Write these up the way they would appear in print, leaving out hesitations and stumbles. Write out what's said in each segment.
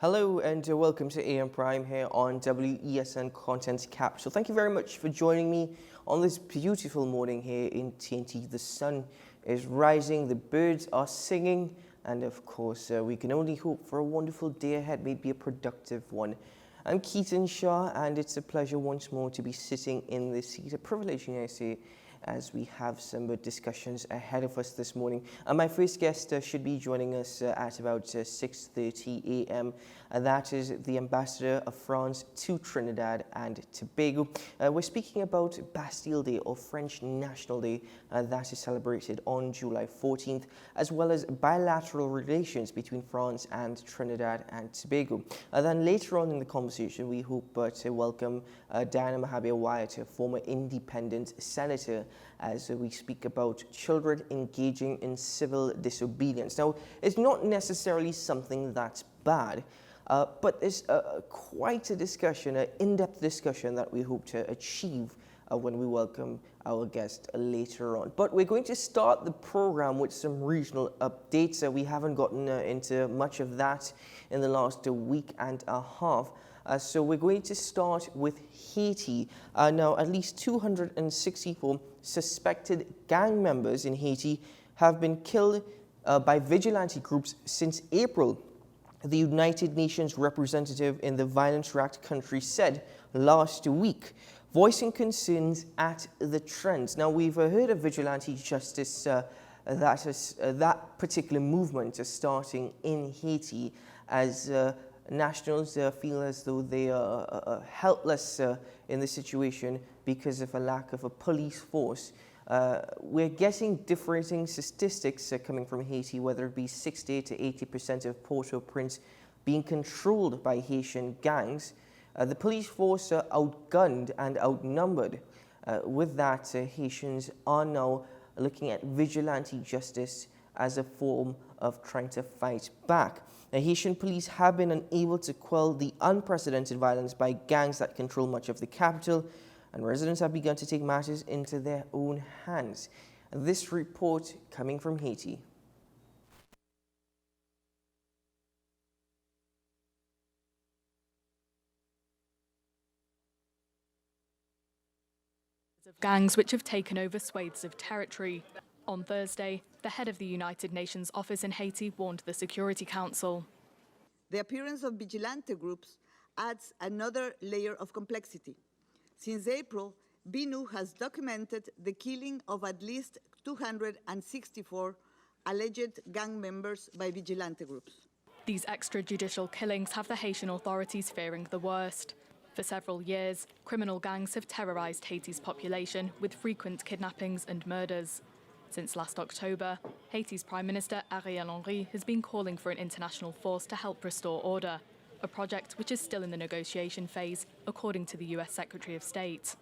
Hello and welcome to AM Prime here on WESN Content Capital. Thank you very much for joining me on this beautiful morning here in TNT. The sun is rising, the birds are singing, and of course we can only hope for a wonderful day ahead, maybe a productive one. I'm Keaton Shah, and it's a pleasure once more to be sitting in this seat, a privilege, I say, as we have some discussions ahead of us this morning. My first guest should be joining us at about 6:30 a.m. That is the Ambassador of France to Trinidad and Tobago. We're speaking about Bastille Day, or French National Day, that is celebrated on July 14th, as well as bilateral relations between France and Trinidad and Tobago. Then later on in the conversation, we hope to welcome Diana Mahabir-Wyatt, a former independent senator, as we speak about children engaging in civil disobedience. Now, it's not necessarily something that's bad, but there's quite a discussion, an in-depth discussion that we hope to achieve when we welcome our guest later on. But we're going to start the program with some regional updates. We haven't gotten into much of that in the last week and a half. So we're going to start with Haiti. Now, at least 264 suspected gang members in Haiti have been killed by vigilante groups since April, the United Nations representative in the violence-racked country said last week, voicing concerns at the trends. Now, we've heard of vigilante justice, that particular movement is starting in Haiti as nationals feel as though they are helpless in the situation because of a lack of a police force. We're getting differing statistics coming from Haiti, whether it be 60 to 80% of Port-au-Prince being controlled by Haitian gangs. The police force are outgunned and outnumbered. With that, Haitians are now looking at vigilante justice as a form of trying to fight back. Haitian police have been unable to quell the unprecedented violence by gangs that control much of the capital, and residents have begun to take matters into their own hands. This report coming from Haiti. Of gangs which have taken over swathes of territory. On Thursday, the head of the United Nations office in Haiti warned the Security Council. The appearance of vigilante groups adds another layer of complexity. Since April, BNU has documented the killing of at least 264 alleged gang members by vigilante groups. These extrajudicial killings have the Haitian authorities fearing the worst. For several years, criminal gangs have terrorized Haiti's population with frequent kidnappings and murders. Since last October, Haiti's Prime Minister Ariel Henry has been calling for an international force to help restore order, a project which is still in the negotiation phase, according to the US Secretary of State.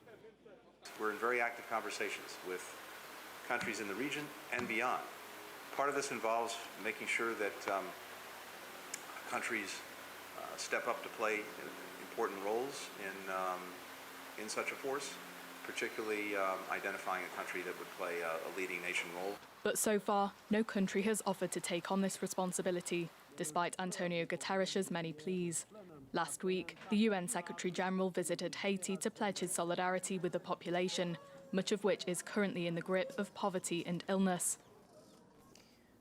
We're in very active conversations with countries in the region and beyond. Part of this involves making sure that countries step up to play important roles in such a force, particularly identifying a country that would play a leading nation role. But so far, no country has offered to take on this responsibility, despite Antonio Guterres' many pleas. Last week, the UN Secretary-General visited Haiti to pledge his solidarity with the population, much of which is currently in the grip of poverty and illness.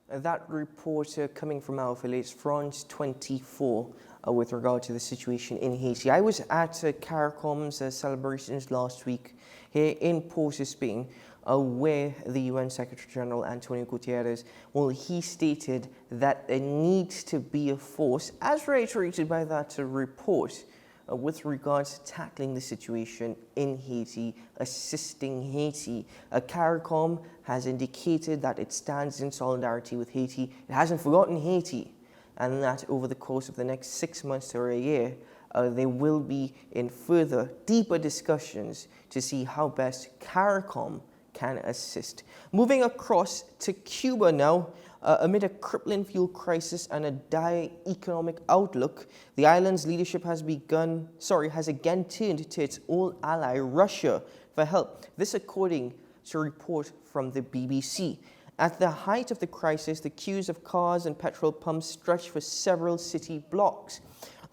That report coming from our affiliates, France 24, with regard to the situation in Haiti. I was at CARICOM's celebrations last week here in Port of Spain, where the UN Secretary-General Antonio Guterres, well, he stated that there needs to be a force, as reiterated by that report, with regards to tackling the situation in Haiti, assisting Haiti. CARICOM has indicated that it stands in solidarity with Haiti. It hasn't forgotten Haiti, and that over the course of the next 6 months or a year, they will be in further, deeper discussions to see how best CARICOM can assist. Moving across to Cuba now, amid a crippling fuel crisis and a dire economic outlook, the island's leadership has again turned to its old ally Russia for help. This according to a report from the BBC. At the height of the crisis, the queues of cars and petrol pumps stretched for several city blocks.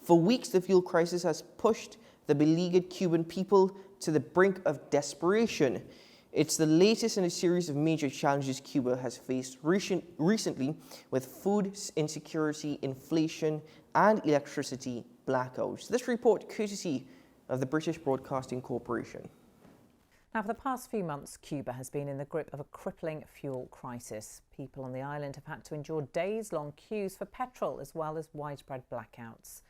For weeks, the fuel crisis has pushed the beleaguered Cuban people to the brink of desperation. It's the latest in a series of major challenges Cuba has faced recently, with food insecurity, inflation, and electricity blackouts. This report courtesy of the British Broadcasting Corporation. Now, for the past few months, Cuba has been in the grip of a crippling fuel crisis. People on the island have had to endure days-long queues for petrol as well as widespread blackouts.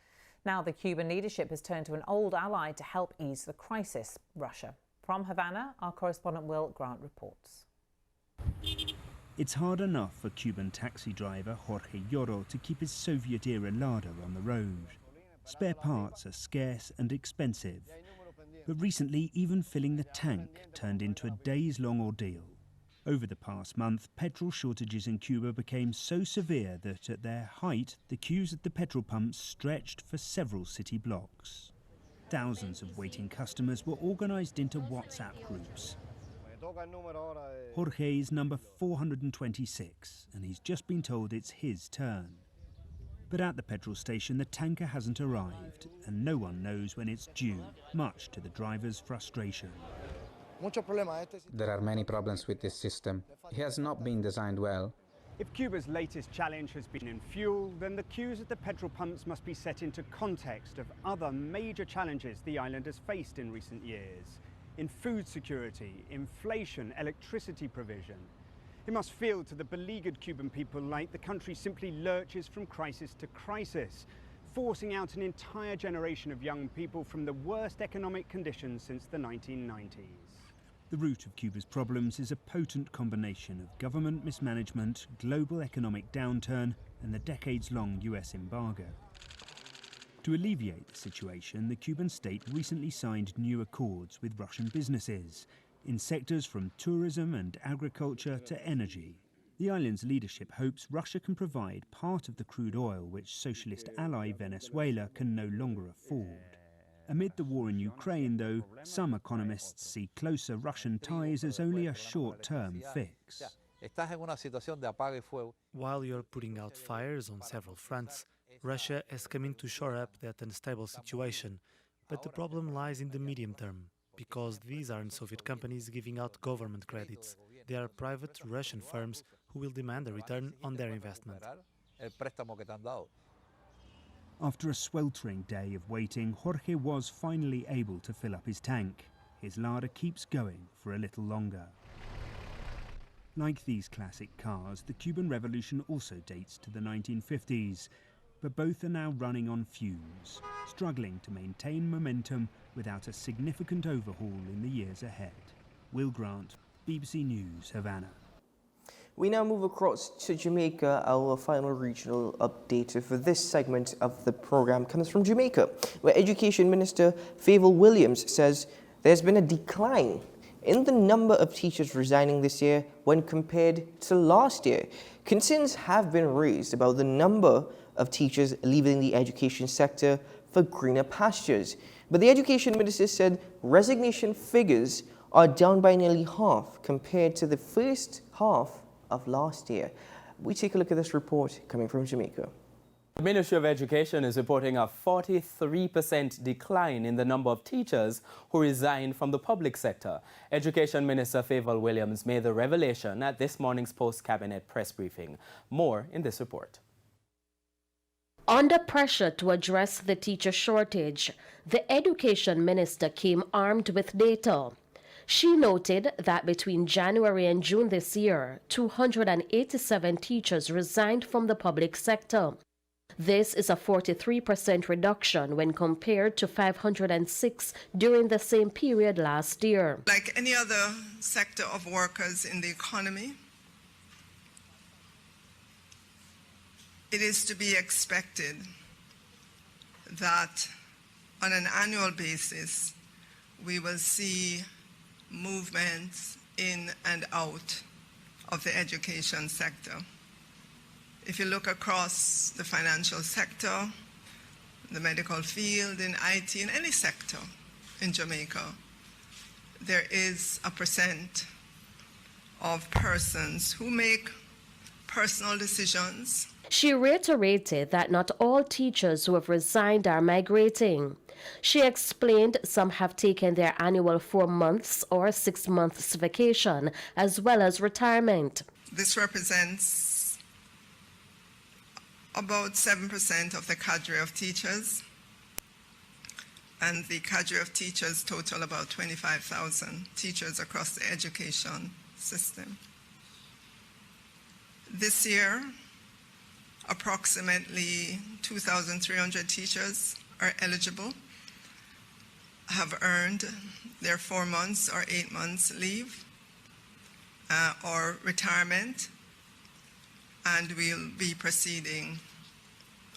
Now, the Cuban leadership has turned to an old ally to help ease the crisis, Russia. From Havana, our correspondent Will Grant reports. It's hard enough for Cuban taxi driver Jorge Lloro to keep his Soviet-era Lada on the road. Spare parts are scarce and expensive. But recently, even filling the tank turned into a days-long ordeal. Over the past month, petrol shortages in Cuba became so severe that at their height, the queues at the petrol pumps stretched for several city blocks. Thousands of waiting customers were organised into WhatsApp groups. Jorge is number 426, and he's just been told it's his turn. But at the petrol station, the tanker hasn't arrived, and no one knows when it's due, much to the driver's frustration. There are many problems with this system. It has not been designed well. If Cuba's latest challenge has been in fuel, then the queues at the petrol pumps must be set into context of other major challenges the island has faced in recent years. In food security, inflation, electricity provision. It must feel to the beleaguered Cuban people like the country simply lurches from crisis to crisis, forcing out an entire generation of young people from the worst economic conditions since the 1990s. The root of Cuba's problems is a potent combination of government mismanagement, global economic downturn, and the decades-long US embargo. To alleviate the situation, the Cuban state recently signed new accords with Russian businesses in sectors from tourism and agriculture to energy. The island's leadership hopes Russia can provide part of the crude oil which socialist ally Venezuela can no longer afford. Amid the war in Ukraine, though, some economists see closer Russian ties as only a short-term fix. While you're putting out fires on several fronts, Russia has come in to shore up that unstable situation. But the problem lies in the medium term, because these aren't Soviet companies giving out government credits. They are private Russian firms who will demand a return on their investment. After a sweltering day of waiting, Jorge was finally able to fill up his tank. His Lada keeps going for a little longer. Like these classic cars, the Cuban Revolution also dates to the 1950s, but both are now running on fumes, struggling to maintain momentum without a significant overhaul in the years ahead. Will Grant, BBC News, Havana. We now move across to Jamaica. Our final regional update for this segment of the program comes from Jamaica, where Education Minister Favour Williams says there's been a decline in the number of teachers resigning this year when compared to last year. Concerns have been raised about the number of teachers leaving the education sector for greener pastures. But the Education Minister said resignation figures are down by nearly half compared to the first half of last year. We take a look at this report coming from Jamaica. The Ministry of Education is reporting a 43% decline in the number of teachers who resigned from the public sector. Education Minister Favour Williams made the revelation at this morning's post-cabinet press briefing. More in this report. Under pressure to address the teacher shortage, the Education Minister came armed with data. She noted that between January and June this year, 287 teachers resigned from the public sector. This is a 43% reduction when compared to 506 during the same period last year. Like any other sector of workers in the economy, it is to be expected that on an annual basis, we will see movements in and out of the education sector. If you look across the financial sector, the medical field, in IT, in any sector in Jamaica, there is a percent of persons who make personal decisions. She reiterated that not all teachers who have resigned are migrating. She explained some have taken their annual 4 months or 6 months vacation, as well as retirement. This represents about 7% of the cadre of teachers, and the cadre of teachers total about 25,000 teachers across the education system. This year, approximately 2,300 teachers are eligible, have earned their 4 months or 8 months leave or retirement, and will be proceeding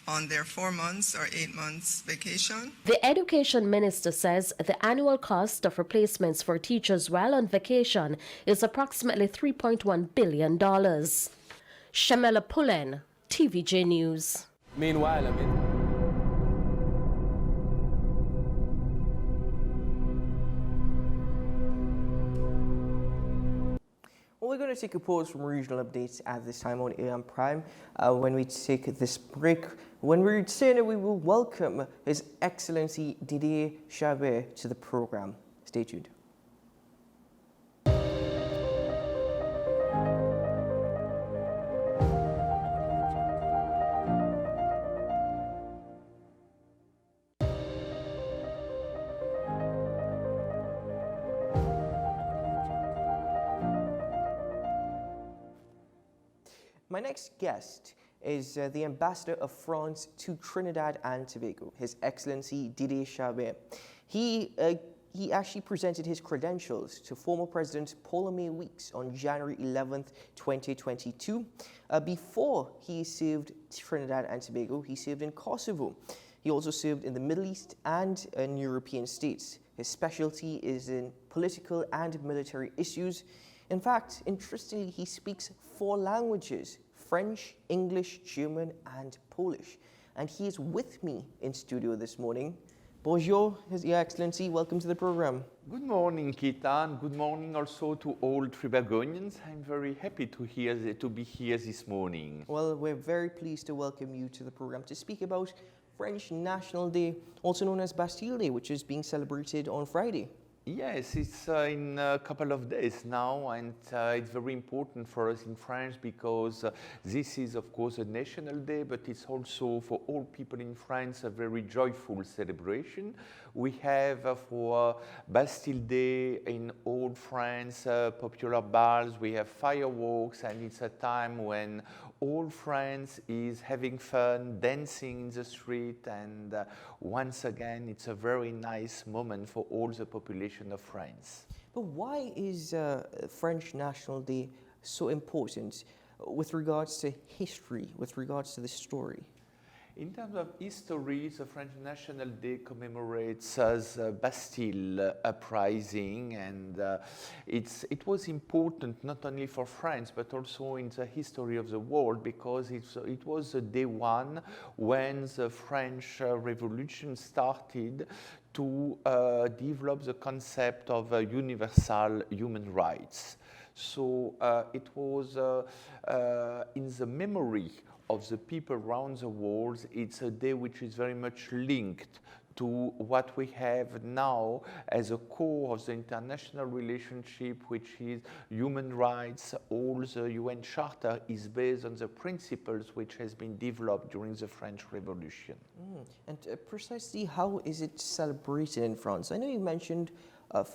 on their 4 months or 8 months vacation. The education minister says the annual cost of replacements for teachers while on vacation is approximately $3.1 billion. Shamela Pullen, TVJ News. Meanwhile, Well, we're going to take a pause from regional updates at this time on AM Prime. When we take this break, when we return, we will welcome His Excellency Didier Chabet to the program. Stay tuned. My next guest is the Ambassador of France to Trinidad and Tobago, His Excellency Didier Chabet. He actually presented his credentials to former President Paul Weeks on January 11th, 2022. Before he served Trinidad and Tobago, he served in Kosovo. He also served in the Middle East and in European states. His specialty is in political and military issues. In fact, interestingly, he speaks 4 languages: French, English, German, and Polish. And he is with me in studio this morning. Bonjour, Your Excellency. Welcome to the program. Good morning, Kita, and good morning also to all Tribagonians. I'm very happy to be here this morning. Well, we're very pleased to welcome you to the program to speak about French National Day, also known as Bastille Day, which is being celebrated on Friday. Yes, it's in a couple of days now, and it's very important for us in France because this is, of course, a national day, but it's also for all people in France a very joyful celebration. We have for Bastille Day in all France popular balls, we have fireworks, and it's a time when all France is having fun, dancing in the street, and once again, it's a very nice moment for all the population of France. But why is French National Day so important with regards to history, with regards to the story? In terms of history, the French National Day commemorates the Bastille uprising, and it was important not only for France but also in the history of the world, because it was the day one when the French Revolution started to develop the concept of universal human rights. So it was in the memory of the people around the world. It's a day which is very much linked to what we have now as a core of the international relationship, which is human rights. All the UN Charter is based on the principles which has been developed during the French Revolution. And precisely how is it celebrated in France? I know you mentioned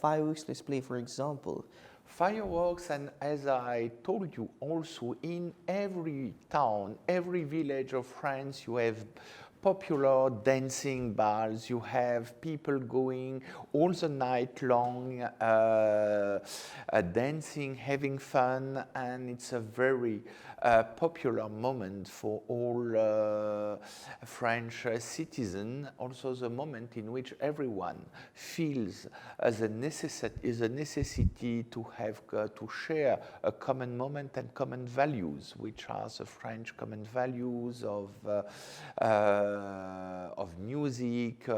fireworks display, for example. Fireworks, and as I told you also, in every town, every village of France, you have popular dancing bars, you have people going all the night long, dancing, having fun, and it's a very popular moment for all French citizens. Also the moment in which everyone feels the necessity to have to share a common moment and common values, which are the French common values of music.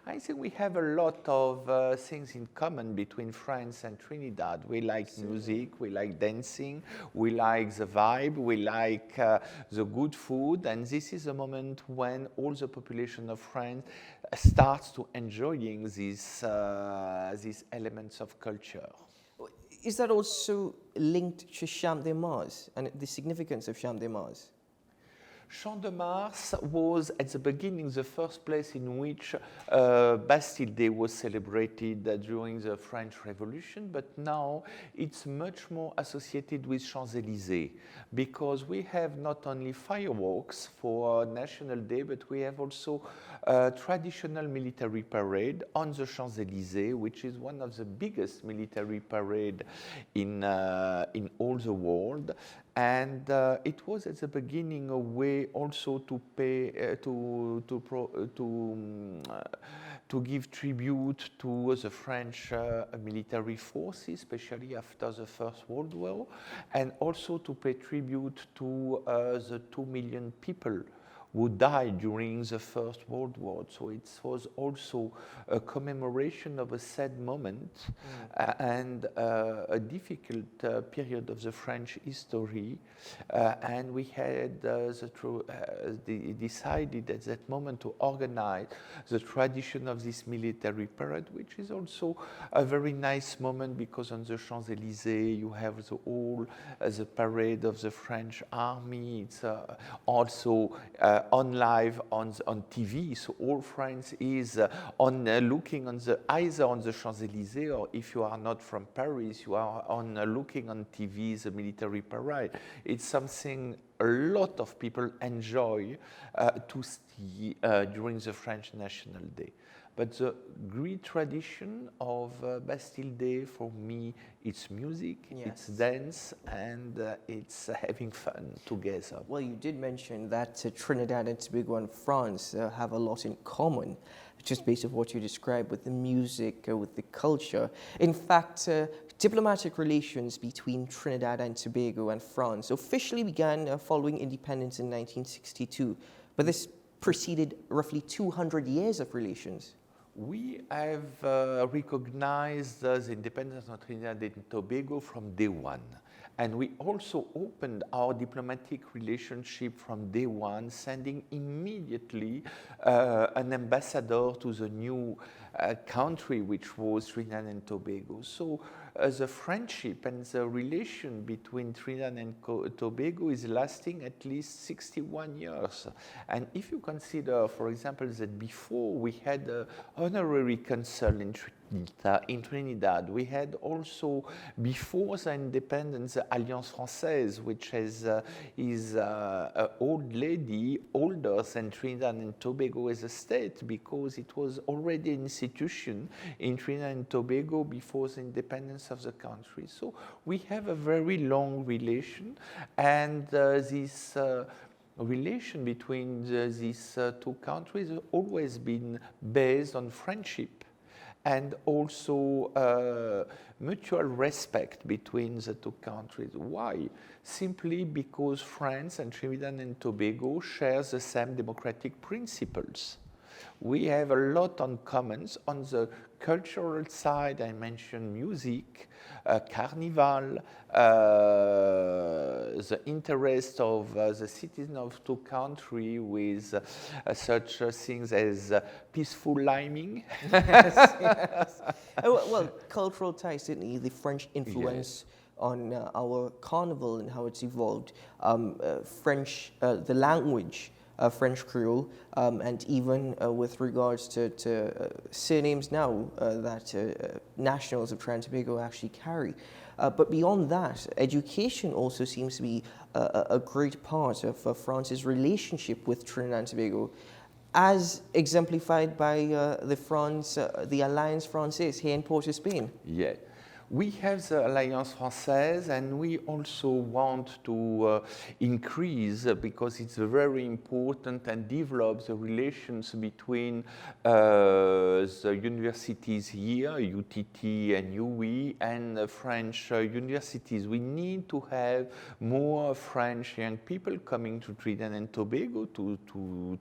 I think we have a lot of things in common between France and Trinidad. We like music, we like dancing, we like the vibe, we like the good food, and this is a moment when all the population of France starts to enjoying these elements of culture. Is that also linked to Champ de Mars and the significance of Champ de Mars? Champ de Mars was at the beginning the first place in which Bastille Day was celebrated during the French Revolution, but now it's much more associated with Champs-Élysées because we have not only fireworks for National Day, but we have also a traditional military parade on the Champs-Élysées, which is one of the biggest military parade in all the world. And it was at the beginning a way also to pay to give tribute to the French military forces, especially after the First World War, and also to pay tribute to the 2 million people who died during the First World War. So it was also a commemoration of a sad moment and a difficult period of the French history. And we had decided at that moment to organize the tradition of this military parade, which is also a very nice moment because on the Champs-Élysées you have the parade of the French army. It's also on live on TV, so all France is looking on either on the Champs-Élysées, or if you are not from Paris, you are looking on TV the military parade. It's something a lot of people enjoy to see during the French National Day. But the great tradition of Bastille Day for me, it's music, it's dance, and it's having fun together. Well, you did mention that Trinidad and Tobago and France have a lot in common, just based on what you described with the music, with the culture. In fact, diplomatic relations between Trinidad and Tobago and France officially began following independence in 1962, but this preceded roughly 200 years of relations. We have recognized the independence of Trinidad and Tobago from day one. And we also opened our diplomatic relationship from day one, sending immediately an ambassador to the new country, which was Trinidad and Tobago. So the friendship and the relation between Trinidad and Tobago is lasting at least 61 years. And if you consider, for example, that before we had an honorary consul in Trinidad, we had also, before the independence, the Alliance Française, which is an old lady, older than Trinidad and Tobago as a state, because it was already an institution in Trinidad and Tobago before the independence of the country. So we have a very long relation, and this relation between these two countries has always been based on friendship and also mutual respect between the two countries. Why? Simply because France and Trinidad and Tobago share the same democratic principles. We have a lot in common. On the cultural side, I mentioned music, carnival, the interest of the citizens of two countries with such things as peaceful liming. Yes. Well, cultural ties, certainly the French influence on our carnival and how it's evolved. French, the language, French Creole, and even with regards to surnames now that nationals of Trinidad and Tobago actually carry. But beyond that, education also seems to be a great part of France's relationship with Trinidad and Tobago, as exemplified by the Alliance Française here in Port of Spain. Yeah. We have the Alliance Française, and we also want to increase, because it's very important, and develop the relations between the universities here, UTT and UE, and French universities. We need to have more French young people coming to Trinidad and Tobago to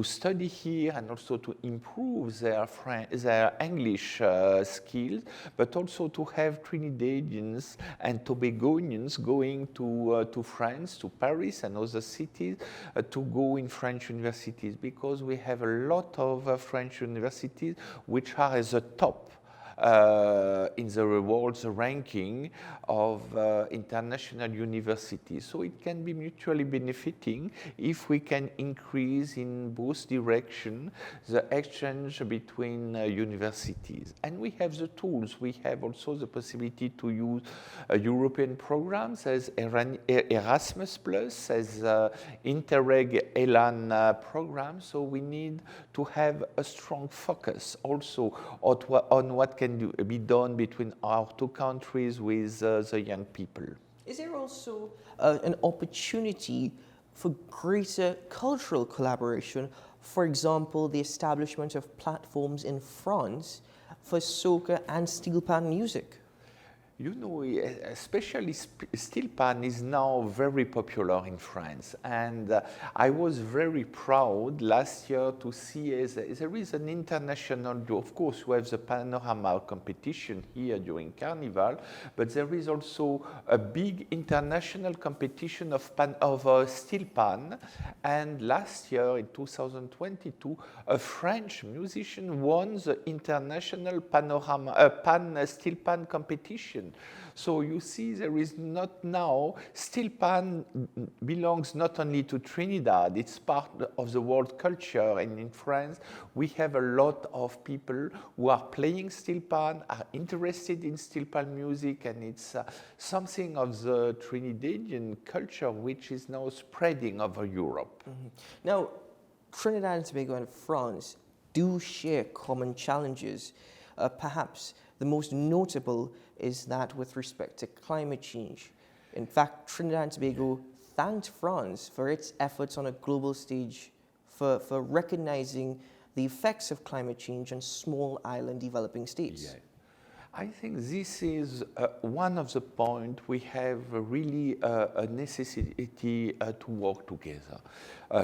study here, and also to improve their English skills, but also to have Trinidadians and Tobagonians going to France, to Paris and other cities, to go in French universities, because we have a lot of French universities which are at the top in the world's ranking of international universities. So it can be mutually benefiting if we can increase in both directions the exchange between universities. And we have the tools. We have also the possibility to use European programs as Erasmus+, as Interreg Elan program. So we need to have a strong focus also on what can be done between our two countries with the young people. Is there also an opportunity for greater cultural collaboration? For example, the establishment of platforms in France for soca and steel pan music? You know, especially steel pan is now very popular in France, and I was very proud last year to see there is an international, of course you have the panorama competition here during Carnival, but there is also a big international competition of steel pan, and last year in 2022 a French musician won the international steel pan competition. So you see, there is not now, steel pan belongs not only to Trinidad, it's part of the world culture, and in France we have a lot of people who are playing steel pan, are interested in steel pan music, and it's something of the Trinidadian culture which is now spreading over Europe. Mm-hmm. Now, Trinidad and Tobago and France do share common challenges. Perhaps the most notable is that with respect to climate change. In fact, Trinidad and Tobago thanked France for its efforts on a global stage for recognizing the effects of climate change on small island developing states. Yeah. I think this is one of the points we have really a necessity to work together.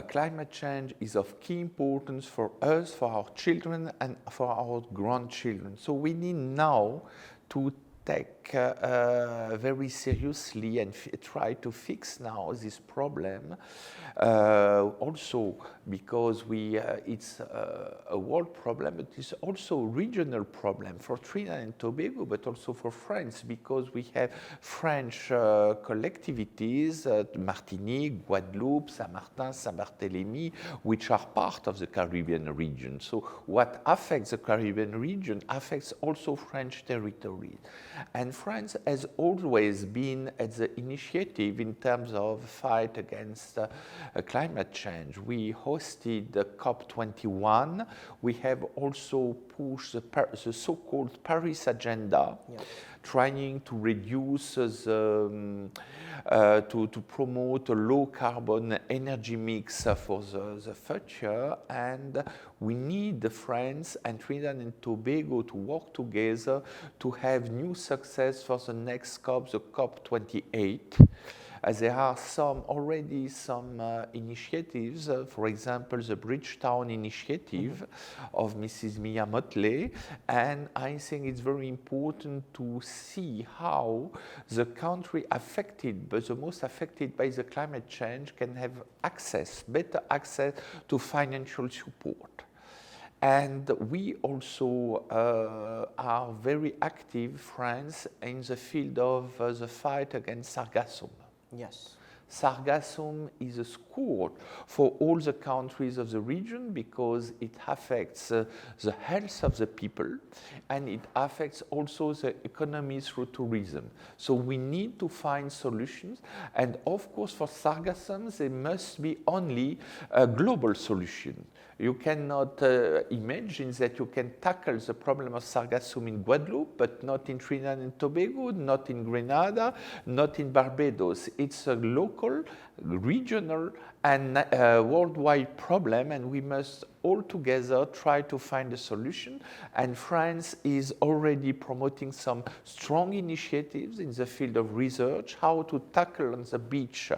Climate change is of key importance for us, for our children, and for our grandchildren. So we need now to take very seriously and try to fix now this problem. Also because it's a world problem, but it's also a regional problem for Trinidad and Tobago, but also for France, because we have French collectivities, Martinique, Guadeloupe, Saint-Martin, Saint-Barthélemy, which are part of the Caribbean region. So what affects the Caribbean region affects also French territories. And France has always been at the initiative in terms of fight against climate change. We hosted the COP21. We have also pushed the so-called Paris Agenda, trying to reduce to promote a low carbon energy mix for the future, and we need France and Trinidad and Tobago to work together to have new success for the next COP, the COP28. There are already some initiatives, for example, the Bridgetown initiative of Mrs. Mia Motley, and I think it's very important to see how the country affected, but the most affected by the climate change, can have better access to financial support. And we also are very active, France, in the field of the fight against sargassum. Yes. Sargassum is a scourge for all the countries of the region because it affects the health of the people, and it affects also the economy through tourism. So we need to find solutions, and of course for sargassum there must be only a global solution. You cannot imagine that you can tackle the problem of sargassum in Guadeloupe, but not in Trinidad and Tobago, not in Grenada, not in Barbados. It's a local, regional, and worldwide problem, and we must all together try to find a solution. And France is already promoting some strong initiatives in the field of research, how to tackle on the beach,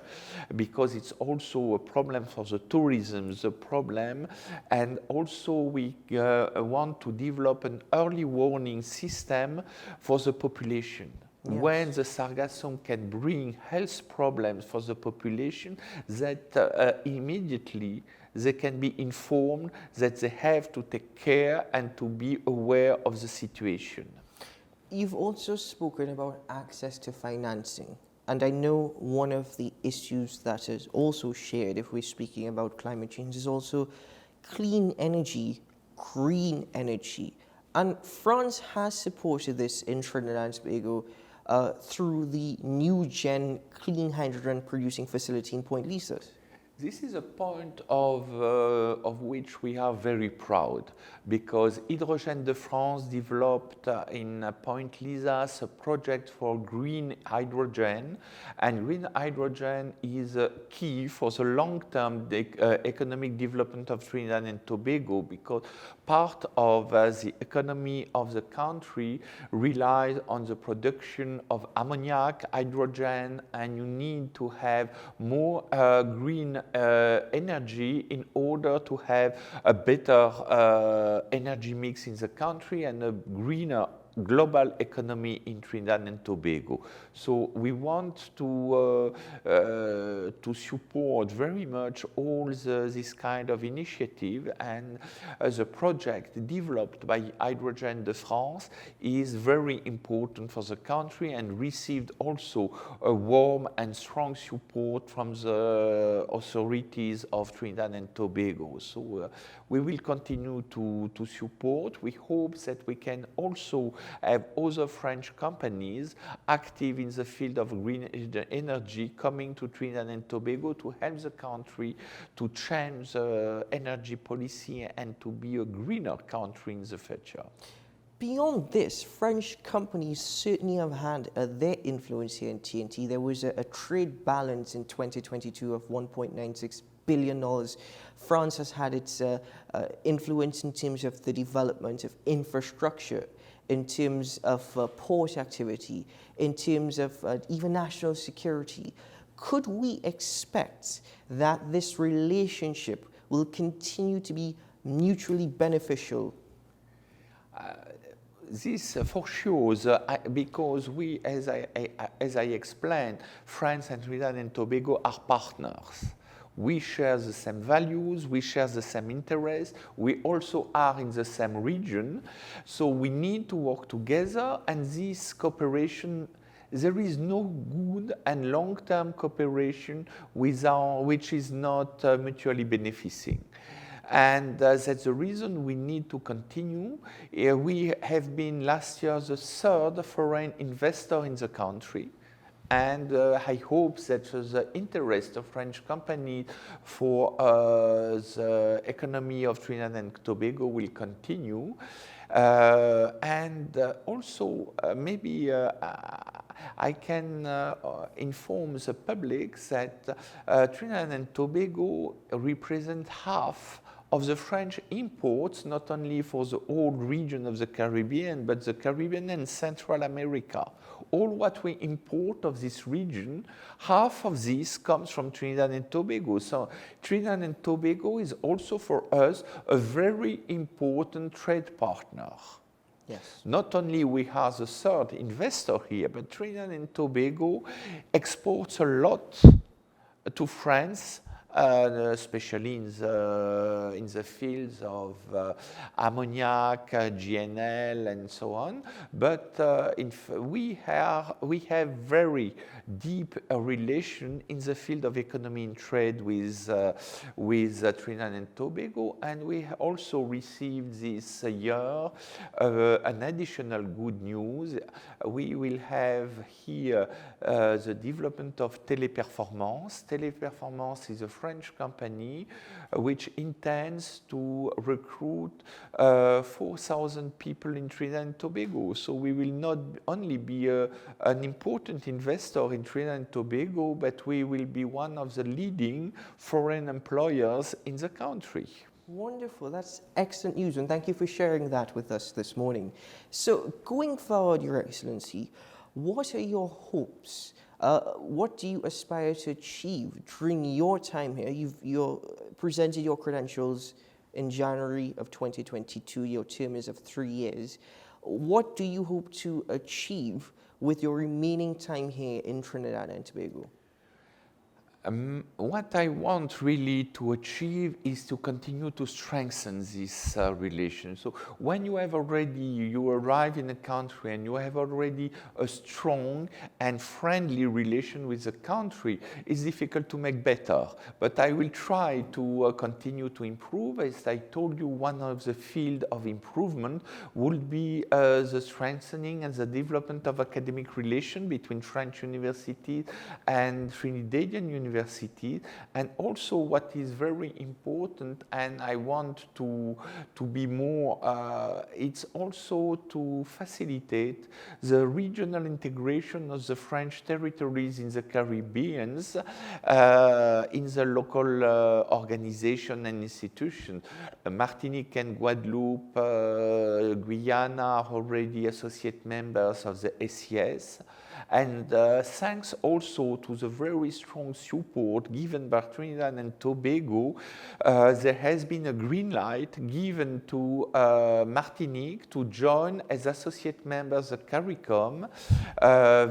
because it's also a problem for the tourism, the problem. And also we want to develop an early warning system for the population. Yes. When the sargassum can bring health problems for the population, that immediately they can be informed that they have to take care and to be aware of the situation. You've also spoken about access to financing. And I know one of the issues that is also shared if we're speaking about climate change is also clean energy, green energy. And France has supported this in Trinidad and Tobago through the new gen clean hydrogen producing facility in Point Lisa. This is a point of which we are very proud, because Hydrogène de France developed in Point Lisas a project for green hydrogen, and green hydrogen is key for the long-term economic development of Trinidad and Tobago, because part of the economy of the country relies on the production of ammoniac, hydrogen, and you need to have more green energy in order to have a better energy mix in the country and a greener global economy in Trinidad and Tobago. So we want to support very much all this kind of initiative, and the project developed by Hydrogène de France is very important for the country and received also a warm and strong support from the authorities of Trinidad and Tobago. So we will continue to support. We hope that we can also have other French companies active in the field of green energy coming to Trinidad and Tobago to help the country to change the energy policy and to be a greener country in the future. Beyond this, French companies certainly have had their influence here in TNT. There was a trade balance in 2022 of $1.96 billion. France has had its influence in terms of the development of infrastructure, in terms of port activity, in terms of even national security. Could we expect that this relationship will continue to be mutually beneficial? This for sure, because we, as I explained, France and Trinidad and Tobago are partners. We share the same values, we share the same interests, we also are in the same region, so we need to work together, and this cooperation, there is no good and long-term cooperation which is not mutually benefiting. And that's the reason we need to continue. We have been last year the third foreign investor in the country. And I hope that the interest of French companies for the economy of Trinidad and Tobago will continue. And also, maybe I can inform the public that Trinidad and Tobago represent half of the French imports, not only for the whole region of the Caribbean, but the Caribbean and Central America. All what we import of this region, half of this comes from Trinidad and Tobago. So Trinidad and Tobago is also for us a very important trade partner. Yes. Not only we are the third investor here, but Trinidad and Tobago exports a lot to France, especially in the fields of ammoniac, GNL, and so on. But we have very deep relation in the field of economy and trade with Trinidad and Tobago, and we also received this year an additional good news. We will have here the development of Téléperformance. Téléperformance is a French company which intends to recruit 4,000 people in Trinidad and Tobago. So we will not only be an important investor in Trinidad and Tobago, but we will be one of the leading foreign employers in the country. Wonderful, that's excellent news, and thank you for sharing that with us this morning. So going forward, Your Excellency, what are your hopes? What do you aspire to achieve during your time here? You've presented your credentials in January of 2022, your term is of 3 years. What do you hope to achieve with your remaining time here in Trinidad and Tobago? What I want really to achieve is to continue to strengthen this relation. So when you arrive in a country and you have already a strong and friendly relation with the country, it's difficult to make better. But I will try to continue to improve. As I told you, one of the fields of improvement would be the strengthening and the development of academic relation between French universities and Trinidadian universities. And also what is very important, and I want to be more, it's also to facilitate the regional integration of the French territories in the Caribbean in the local organization and institutions. Martinique and Guadeloupe, Guyana are already associate members of the SES. And thanks also to the very strong support given by Trinidad and Tobago, there has been a green light given to Martinique to join as associate members of CARICOM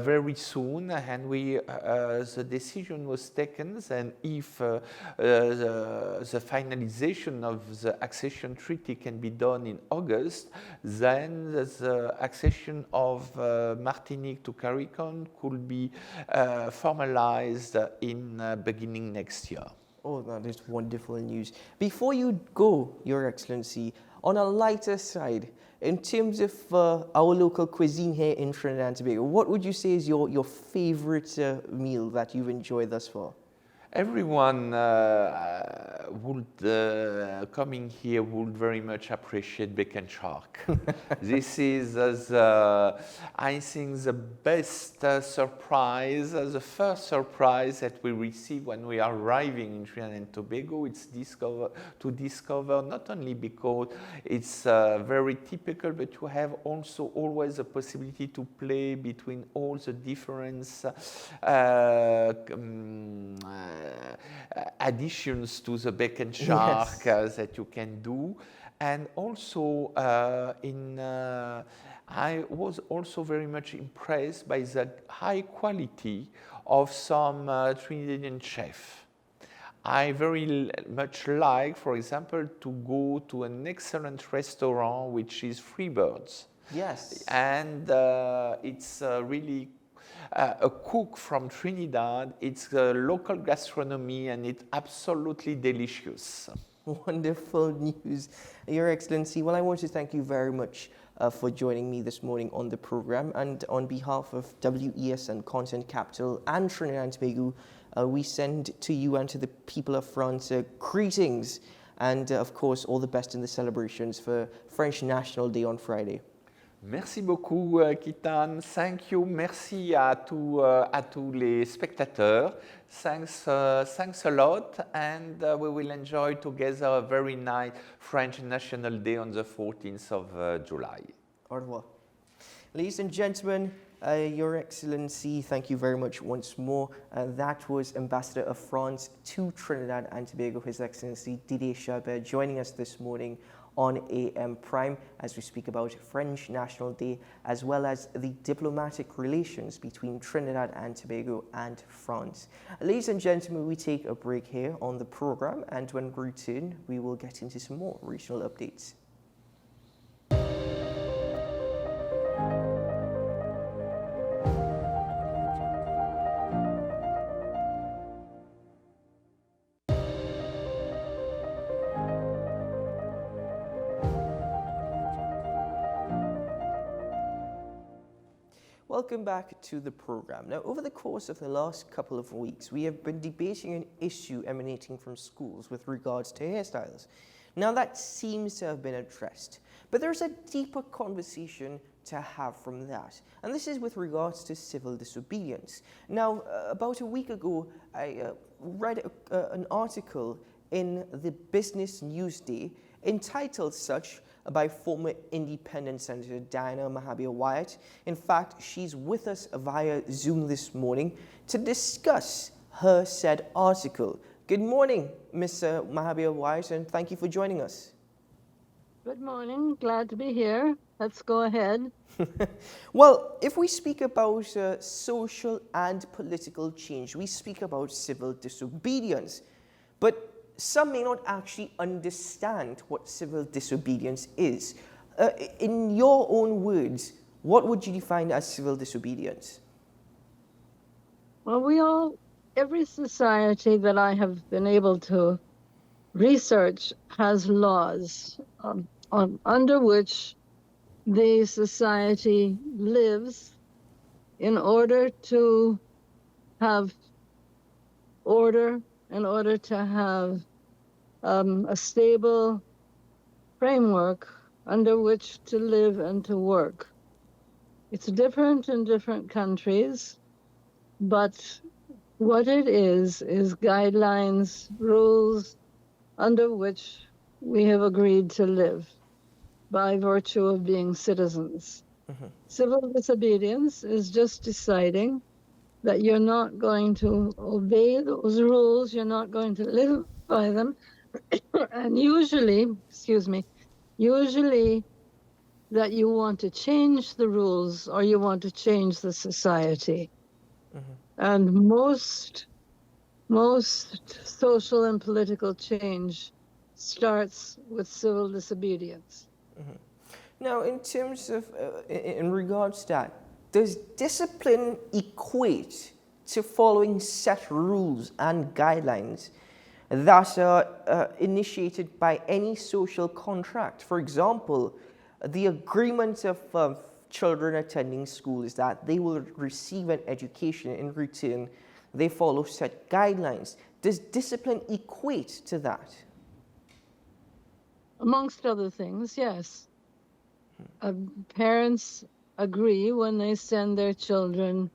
very soon. And the decision was taken, and if the finalization of the accession treaty can be done in August, then the accession of Martinique to CARICOM could be formalized in beginning next year. Oh, that is wonderful news. Before you go, Your Excellency, on a lighter side, in terms of our local cuisine here in Trinidad and Tobago, what would you say is your favorite meal that you've enjoyed thus far? Everyone coming here would very much appreciate bacon shark. This is, I think, the best surprise, the first surprise that we receive when we are arriving in Trinidad and Tobago. It's to discover not only because it's very typical, but you have also always a possibility to play between all the different additions to the bacon shark that you can do. And also I was also very much impressed by the high quality of some Trinidadian chefs. I very much like, for example, to go to an excellent restaurant which is Freebirds. Yes. And it's really a cook from Trinidad. It's local gastronomy and it's absolutely delicious. Wonderful news, Your Excellency. Well, I want to thank you very much for joining me this morning on the program, and on behalf of WESN Content Capital and Trinidad and Tobago, we send to you and to the people of France greetings and of course all the best in the celebrations for French National Day on Friday. Merci beaucoup, Kitan. Thank you. Merci à tous les spectateurs. Thanks a lot, and we will enjoy together a very nice French National Day on the 14th of July. Au revoir. Ladies and gentlemen, Your Excellency, thank you very much once more. That was Ambassador of France to Trinidad and Tobago, His Excellency Didier Chabert, joining us this morning on AM Prime as we speak about French National Day, as well as the diplomatic relations between Trinidad and Tobago and France. Ladies and gentlemen, we take a break here on the program, and when we return, we will get into some more regional updates. Well, welcome back to the program. Now, over the course of the last couple of weeks, we have been debating an issue emanating from schools with regards to hairstyles. Now, that seems to have been addressed, but there's a deeper conversation to have from that, and this is with regards to civil disobedience. Now, about a week ago, I read an article in the Business Newsday entitled such by former Independent Senator Diana Mahabir-Wyatt. In fact, she's with us via Zoom this morning to discuss her said article. Good morning, Ms. Mahabir-Wyatt, and thank you for joining us. Good morning. Glad to be here. Let's go ahead. Well, if we speak about social and political change, we speak about civil disobedience. But some may not actually understand what civil disobedience is. In your own words, what would you define as civil disobedience? Well, every society that I have been able to research has laws under which the society lives in order to have order, in order to have a stable framework under which to live and to work. It's different in different countries, but what it is guidelines, rules under which we have agreed to live by virtue of being citizens. Mm-hmm. Civil disobedience is just deciding that you're not going to obey those rules, you're not going to live by them, and usually that you want to change the rules or you want to change the society. Mm-hmm. And most social and political change starts with civil disobedience. Mm-hmm. Now, in terms of, in regards to that, does discipline equate to following set rules and guidelines that are initiated by any social contract? For example, the agreement of children attending school is that they will receive an education. In return, they follow set guidelines. Does discipline equate to that? Amongst other things, yes. Parents agree when they send their children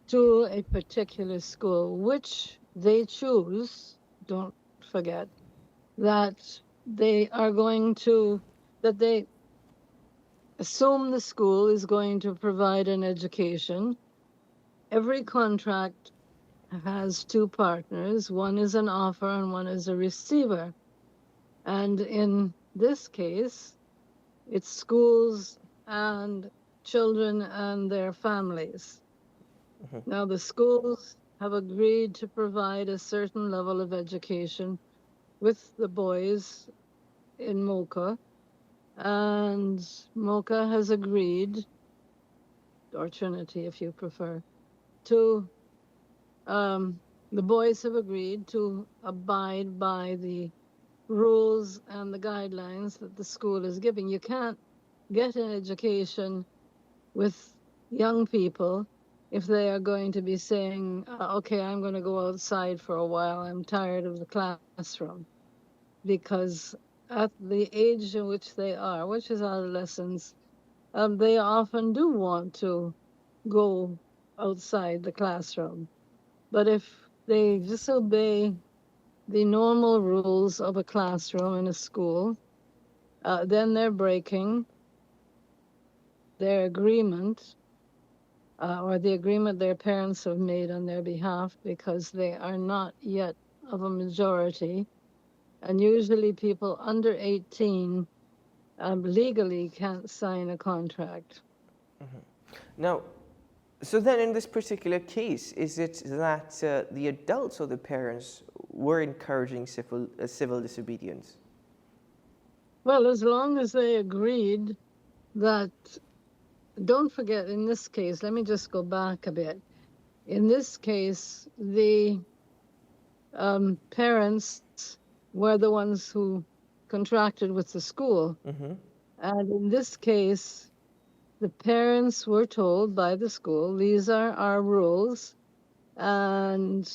to a particular school, which they choose. Don't forget that they assume the school is going to provide an education. Every contract has two partners. One is an offer and one is a receiver. And in this case, it's schools and children and their families. Mm-hmm. Now, the schools have agreed to provide a certain level of education with the boys in Mocha, and Mocha has agreed, or Trinity if you prefer, to, the boys have agreed to abide by the rules and the guidelines that the school is giving. You can't get an education with young people if they are going to be saying, okay, I'm going to go outside for a while, I'm tired of the classroom. Because at the age in which they are, which is adolescence, they often do want to go outside the classroom. But if they disobey the normal rules of a classroom in a school, then they're breaking their agreement or the agreement their parents have made on their behalf, because they are not yet of a majority. And usually people under 18 legally can't sign a contract. Mm-hmm. Now, so then in this particular case, is it that the adults or the parents were encouraging civil disobedience? Well, as long as they agreed that, don't forget, in this case, let me just go back a bit. In this case, the parents were the ones who contracted with the school. Mm-hmm. And in this case, the parents were told by the school, these are our rules. And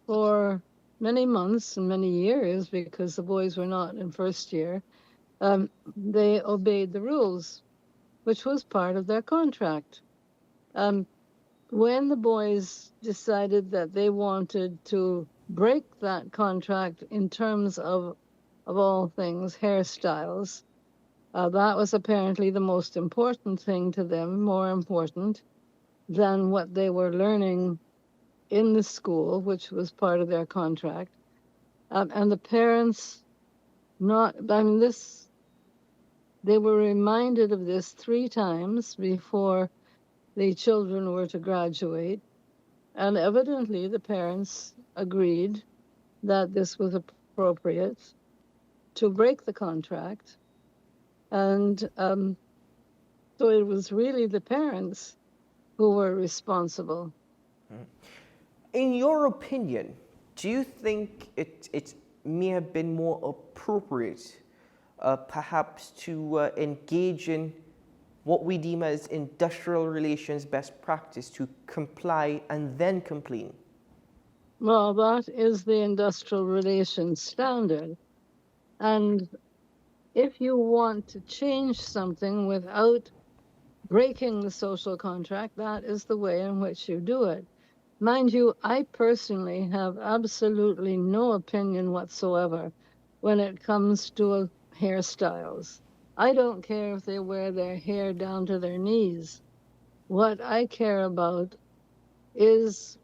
for many months and many years, because the boys were not in first year, they obeyed the rules, which was part of their contract. When the boys decided that they wanted to break that contract in terms of all things, hairstyles, that was apparently the most important thing to them, more important than what they were learning in the school, which was part of their contract. And the parents they were reminded of this 3 times before the children were to graduate. And evidently the parents agreed that this was appropriate to break the contract. And so it was really the parents who were responsible. In your opinion, do you think it may have been more appropriate perhaps to engage in what we deem as industrial relations best practice, to comply and then complain? Well, that is the industrial relations standard. And if you want to change something without breaking the social contract, that is the way in which you do it. Mind you, I personally have absolutely no opinion whatsoever when it comes to hairstyles. I don't care if they wear their hair down to their knees. What I care about is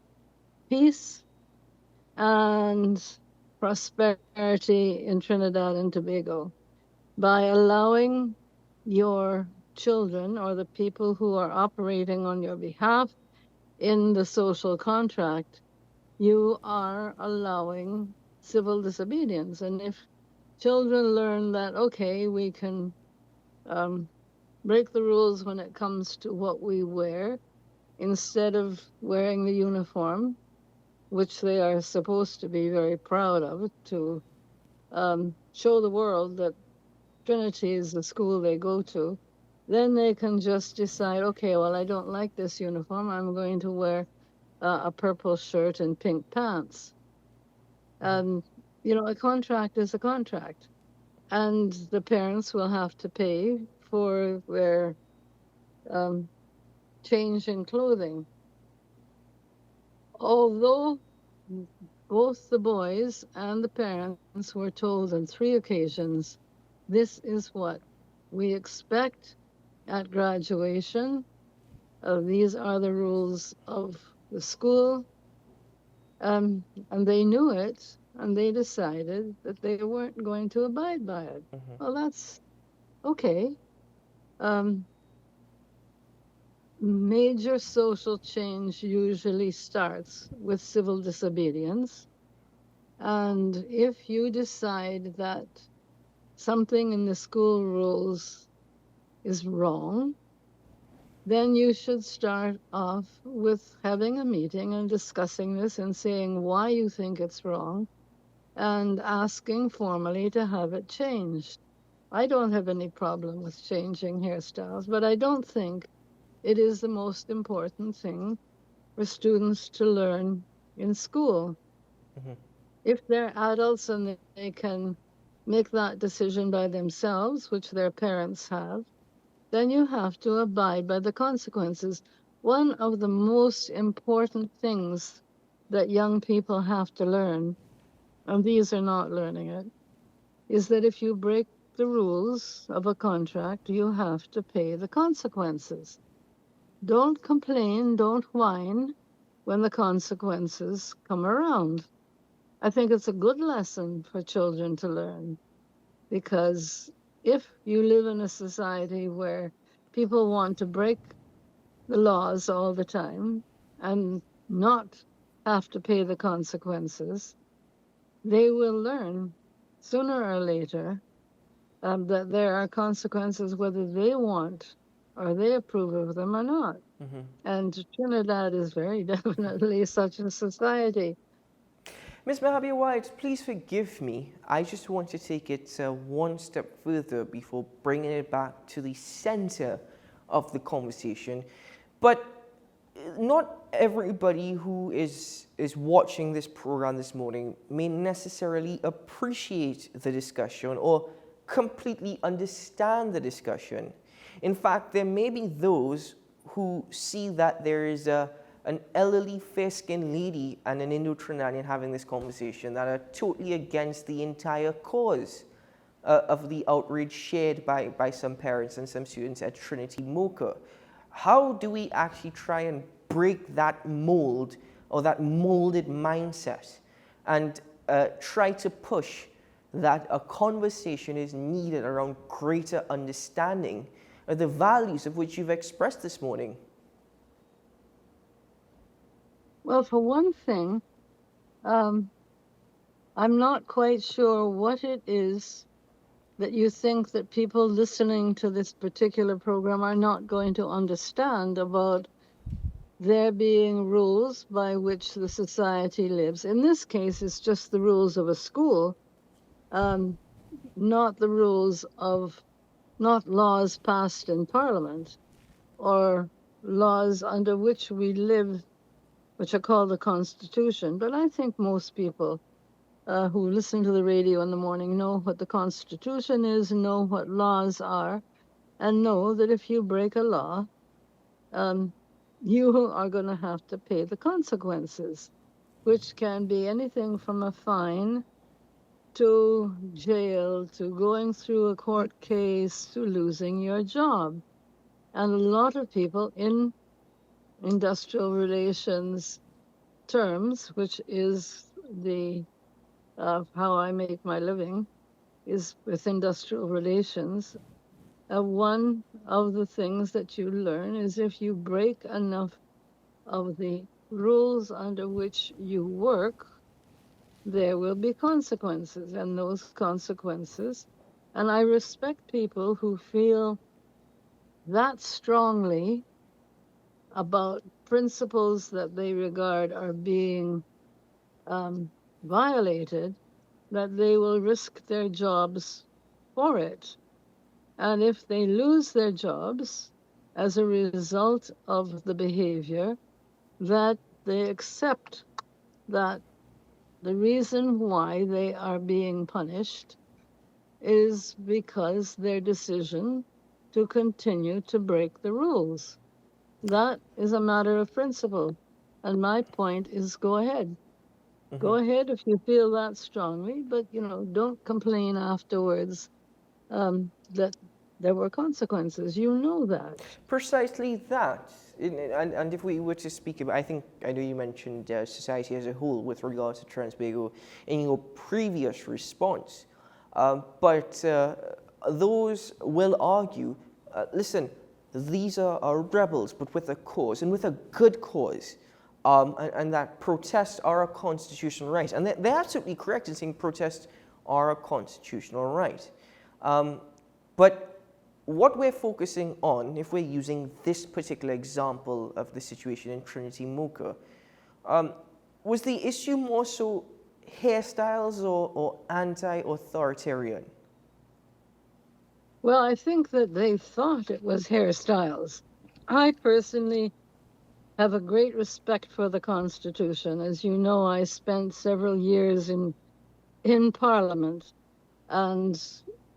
peace and prosperity in Trinidad and Tobago. By allowing your children or the people who are operating on your behalf in the social contract, you are allowing civil disobedience. And if children learn that, okay, we can break the rules when it comes to what we wear, instead of wearing the uniform, which they are supposed to be very proud of, to show the world that Trinity is the school they go to, then they can just decide, okay, well, I don't like this uniform. I'm going to wear a purple shirt and pink pants. You know, a contract is a contract. And the parents will have to pay for their change in clothing. Although both the boys and the parents were told on 3 occasions, this is what we expect at graduation. These are the rules of the school. And they knew it, and they decided that they weren't going to abide by it. Well, that's okay. Major social change usually starts with civil disobedience. And if you decide that something in the school rules is wrong, then you should start off with having a meeting and discussing this and saying why you think it's wrong and asking formally to have it changed. I don't have any problem with changing hairstyles, but I don't think it is the most important thing for students to learn in school. If they're adults and they can make that decision by themselves, which their parents have, then you have to abide by the consequences. One of the most important things that young people have to learn, and these are not learning it, is that if you break the rules of a contract, you have to pay the consequences. Don't complain, don't whine when the consequences come around. I think it's a good lesson for children to learn, because if you live in a society where people want to break the laws all the time and not have to pay the consequences, they will learn sooner or later that there are consequences whether they want or they approve of them or not. And Trinidad is very definitely such a society. Ms. Mahabir White, please forgive me. I just want to take it one step further before bringing it back to the center of the conversation. But not everybody who is watching this program this morning may necessarily appreciate the discussion or completely understand the discussion. In fact, there may be those who see that there is an elderly fair-skinned lady and an Indo-Trinidadian having this conversation that are totally against the entire cause of the outrage shared by some parents and some students at Trinity Mocha. How do we actually try and break that mold or that molded mindset and try to push that a conversation is needed around greater understanding of the values of which you've expressed this morning? Well, for one thing, I'm not quite sure what it is that you think that people listening to this particular program are not going to understand about there being rules by which the society lives. In this case, it's just the rules of a school, not the rules of, not laws passed in Parliament or laws under which we live, which are called the Constitution. But I think most people who listen to the radio in the morning know what the Constitution is, know what laws are, and know that if you break a law, you are going to have to pay the consequences, which can be anything from a fine to jail, to going through a court case, to losing your job. And a lot of people in industrial relations terms, which is the how I make my living, is with industrial relations. One of the things that you learn is if you break enough of the rules under which you work, there will be consequences, and those consequences. And I respect people who feel that strongly about principles that they regard are being violated, that they will risk their jobs for it. And if they lose their jobs as a result of the behavior, that they accept that the reason why they are being punished is because their decision to continue to break the rules. That is a matter of principle. And my point is go ahead. Mm-hmm. Go ahead if you feel that strongly, but don't complain afterwards that there were consequences. You know that. Precisely that. And if we were to speak about, I know you mentioned society as a whole with regard to Transbago in your previous response, but those will argue, listen, these are rebels, but with a cause, and with a good cause, and that protests are a constitutional right. And they're absolutely correct in saying protests are a constitutional right. But what we're focusing on, if we're using this particular example of the situation in Trinity Mocha, was the issue more so hairstyles or anti-authoritarian? Well, I think that they thought it was hairstyles. I personally have a great respect for the Constitution. As you know, I spent several years in Parliament and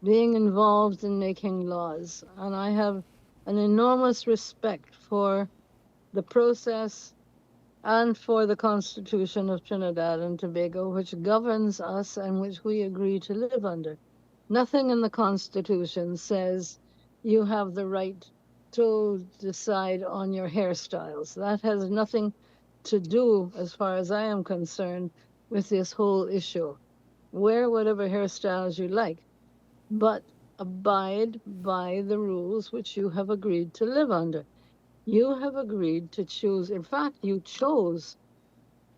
being involved in making laws. And I have an enormous respect for the process and for the Constitution of Trinidad and Tobago, which governs us and which we agree to live under. Nothing in the Constitution says you have the right to decide on your hairstyles. That has nothing to do, as far as I am concerned, with this whole issue. Wear whatever hairstyles you like, but abide by the rules which you have agreed to live under. You have agreed to choose, in fact, you chose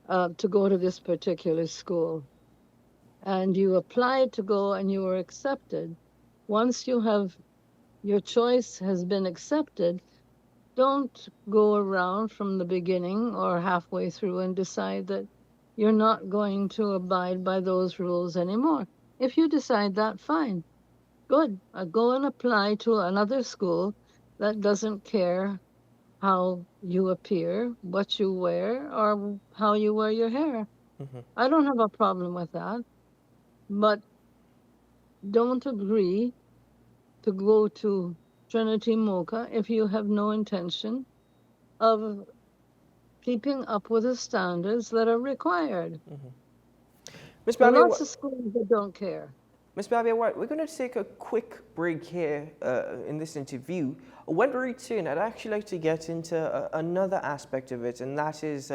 to go to this particular school, and you applied to go and you were accepted. Once you have, your choice has been accepted, don't go around from the beginning or halfway through and decide that you're not going to abide by those rules anymore. If you decide that, fine. Good. Go and apply to another school that doesn't care how you appear, what you wear, or how you wear your hair. I don't have a problem with that, but don't agree to go to Trinity Mocha if you have no intention of keeping up with the standards that are required. Ms. There are Babia, lots of schools that don't care. Ms. Babia, we're going to take a quick break here in this interview. When we return, I'd actually like to get into another aspect of it, and that is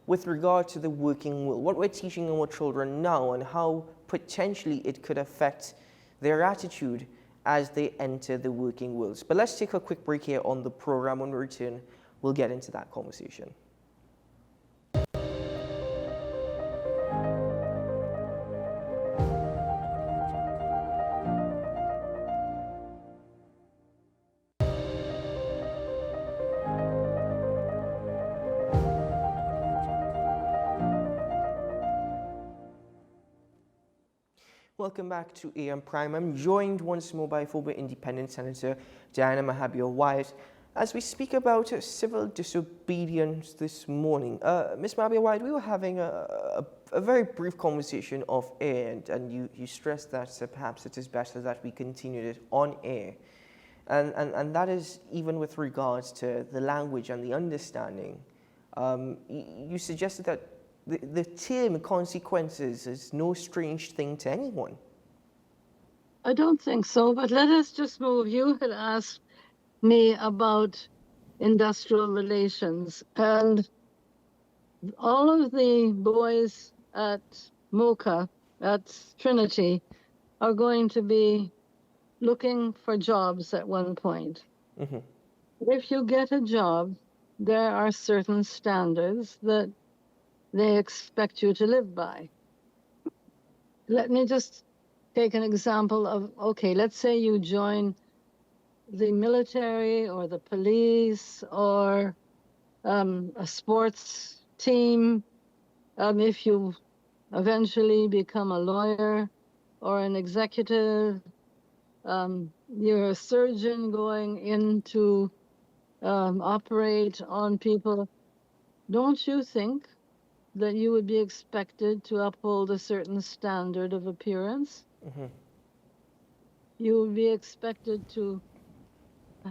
with regard to the working world, what we're teaching our children now and how potentially it could affect their attitude as they enter the working world. But let's take a quick break here on the program. When we return, we'll get into that conversation. Welcome back to AM Prime. I'm joined once more by former Independent Senator Diana Mahabir-Wyatt as we speak about civil disobedience this morning. Ms. Mahabir-Wyatt, we were having a very brief conversation off air, and you stressed that perhaps it is better that we continued it on air. And that is even with regards to the language and the understanding. You suggested that the term consequences is no strange thing to anyone. I don't think so, but let us just move. You had asked me about industrial relations, and all of the boys at MOCA, at Trinity, are going to be looking for jobs at one point. If you get a job, there are certain standards that they expect you to live by. Let me just take an example of, okay, let's say you join the military or the police or a sports team. If you eventually become a lawyer or an executive, you're a surgeon going in to operate on people. Don't you think that you would be expected to uphold a certain standard of appearance? You would be expected to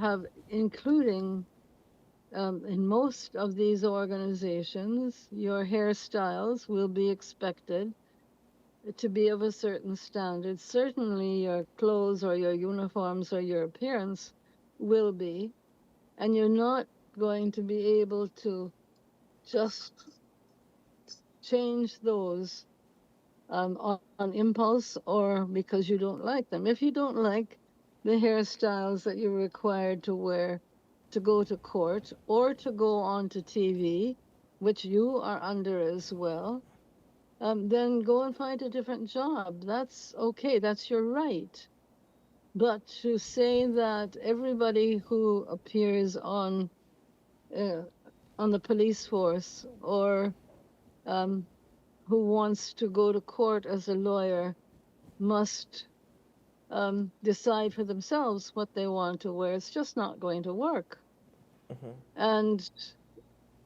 have, including in most of these organizations, your hairstyles will be expected to be of a certain standard. Certainly your clothes or your uniforms or your appearance will be, and you're not going to be able to just change those on impulse or because you don't like them. If you don't like the hairstyles that you're required to wear to go to court or to go onto TV, which you are under as well, then go and find a different job. That's okay, that's your right. But to say that everybody who appears on the police force or who wants to go to court as a lawyer must decide for themselves what they want to wear, it's just not going to work. And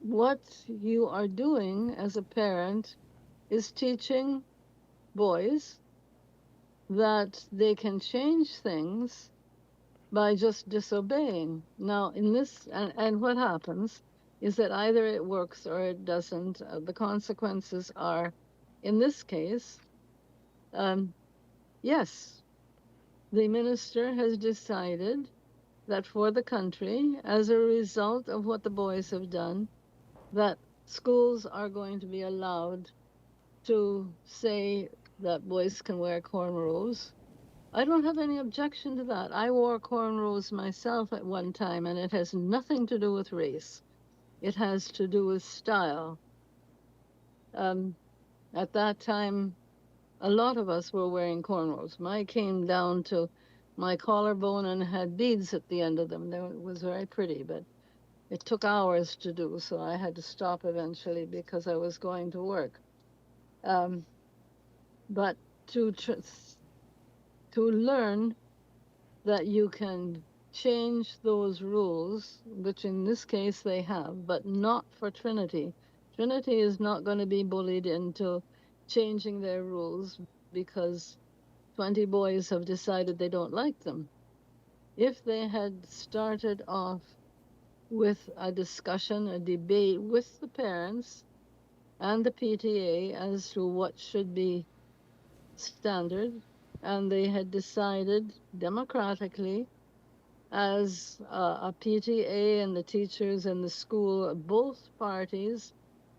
what you are doing as a parent is teaching boys that they can change things by just disobeying. Now, in this, and what happens is that either it works or it doesn't. The consequences are, in this case, yes, the minister has decided that for the country, as a result of what the boys have done, that schools are going to be allowed to say that boys can wear cornrows. I don't have any objection to that. I wore cornrows myself at one time, and it has nothing to do with race. It has to do with style. At that time, a lot of us were wearing cornrows. Mine came down to my collarbone and had beads at the end of them. It was very pretty, but it took hours to do, so I had to stop eventually because I was going to work. But to learn that you can change those rules, which in this case they have, but not for Trinity. Trinity is not going to be bullied into changing their rules because 20 boys have decided they don't like them. If they had started off with a discussion, a debate with the parents and the PTA as to what should be standard, and they had decided democratically as a PTA and the teachers and the school, both parties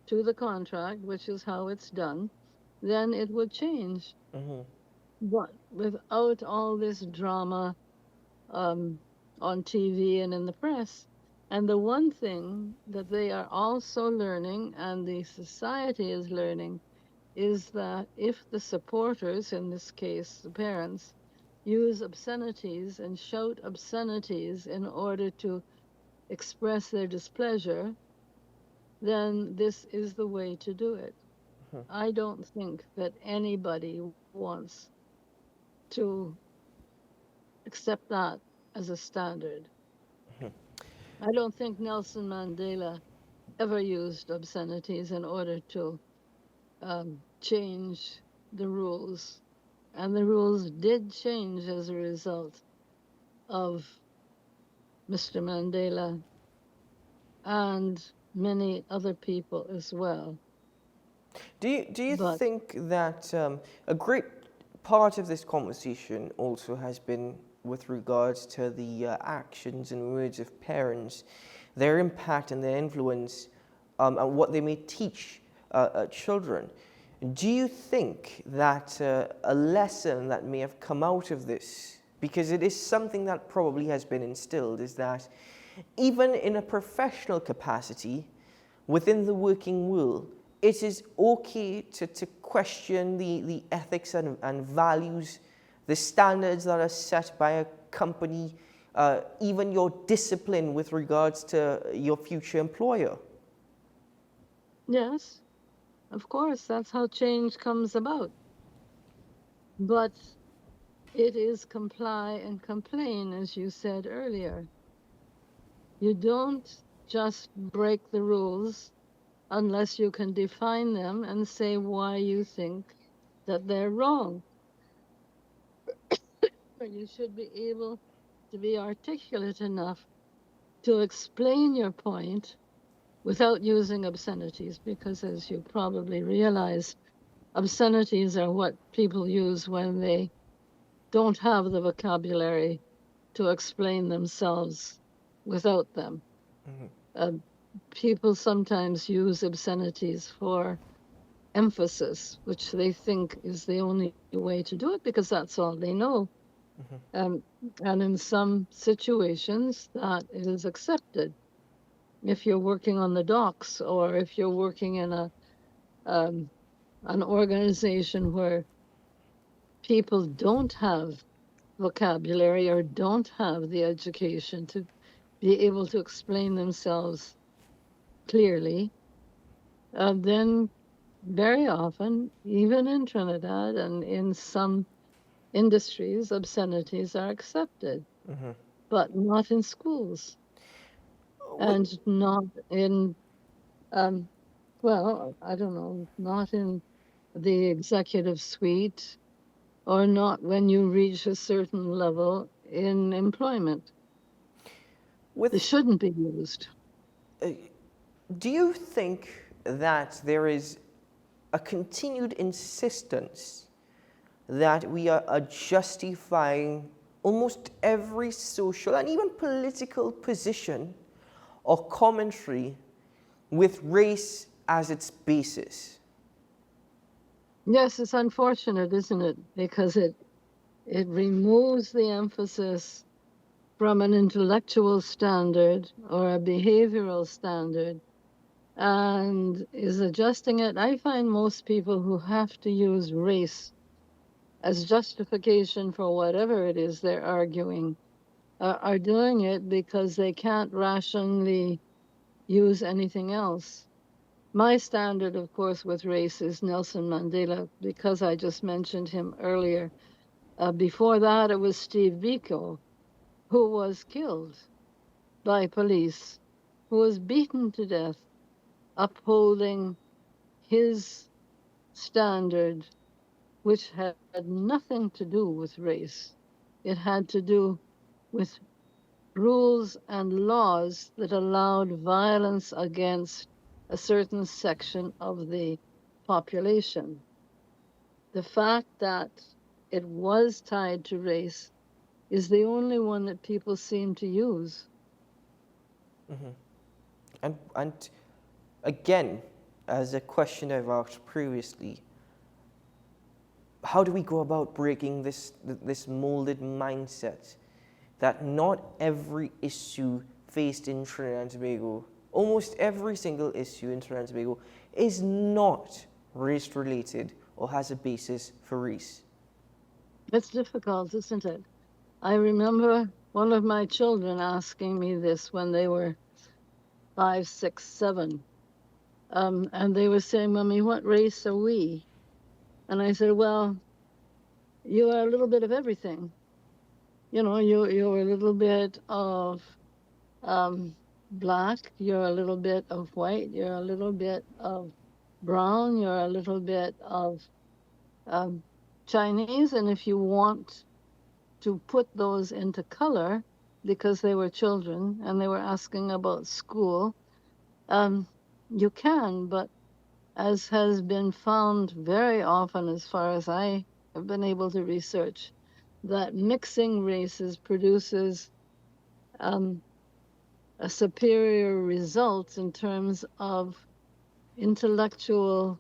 to the contract, which is how it's done, then it would change. But without all this drama on TV and in the press. And the one thing that they are also learning, and the society is learning, is that if the supporters, in this case the parents, use obscenities and shout obscenities in order to express their displeasure, then this is the way to do it. I don't think that anybody wants to accept that as a standard. I don't think Nelson Mandela ever used obscenities in order to change the rules. And the rules did change as a result of Mr. Mandela and many other people as well. Do you think that a great part of this conversation also has been with regards to the actions and words of parents, their impact and their influence, and what they may teach children? Do you think that a lesson that may have come out of this, because it is something that probably has been instilled, is that even in a professional capacity within the working world, it is okay to question the ethics and values, the standards that are set by a company, even your discipline with regards to your future employer? Yes, of course, that's how change comes about. But it is comply and complain, as you said earlier. You don't just break the rules unless you can define them and say why you think that they're wrong. You should be able to be articulate enough to explain your point without using obscenities, because as you probably realize, obscenities are what people use when they don't have the vocabulary to explain themselves without them. People sometimes use obscenities for emphasis, which they think is the only way to do it because that's all they know. And in some situations, that is accepted. If you're working on the docks, or if you're working in an organization where people don't have vocabulary or don't have the education to be able to explain themselves clearly, then very often, even in Trinidad and in some industries, obscenities are accepted, but not in schools. And not in, well, I don't know, not in the executive suite, or not when you reach a certain level in employment. They shouldn't be used. Do you think that there is a continued insistence that we are justifying almost every social and even political position or commentary with race as its basis? Yes, it's unfortunate, isn't it? Because it removes the emphasis from an intellectual standard or a behavioral standard and is adjusting it. I find most people who have to use race as justification for whatever it is they're arguing are doing it because they can't rationally use anything else. My standard, of course, with race is Nelson Mandela, because I just mentioned him earlier. Before that, it was Steve Biko. who was killed by police, who was beaten to death, upholding his standard, which had nothing to do with race. It had to do with rules and laws that allowed violence against a certain section of the population. The fact that it was tied to race is the only one that people seem to use. And again, as a question I've asked previously, how do we go about breaking this molded mindset that not every issue faced in Trinidad and Tobago, almost every single issue in Trinidad and Tobago, is not race-related or has a basis for race? It's difficult, isn't it? I remember one of my children asking me this when they were 5, 6, 7. And they were saying, "Mommy, what race are we?" And I said, "Well, you are a little bit of everything. You know, you're a little bit of black, you're a little bit of white, you're a little bit of brown, you're a little bit of Chinese, and if you want to put those into color, because they were children and they were asking about school, you can, but as has been found very often, as far as I have been able to research, that mixing races produces a superior result in terms of intellectual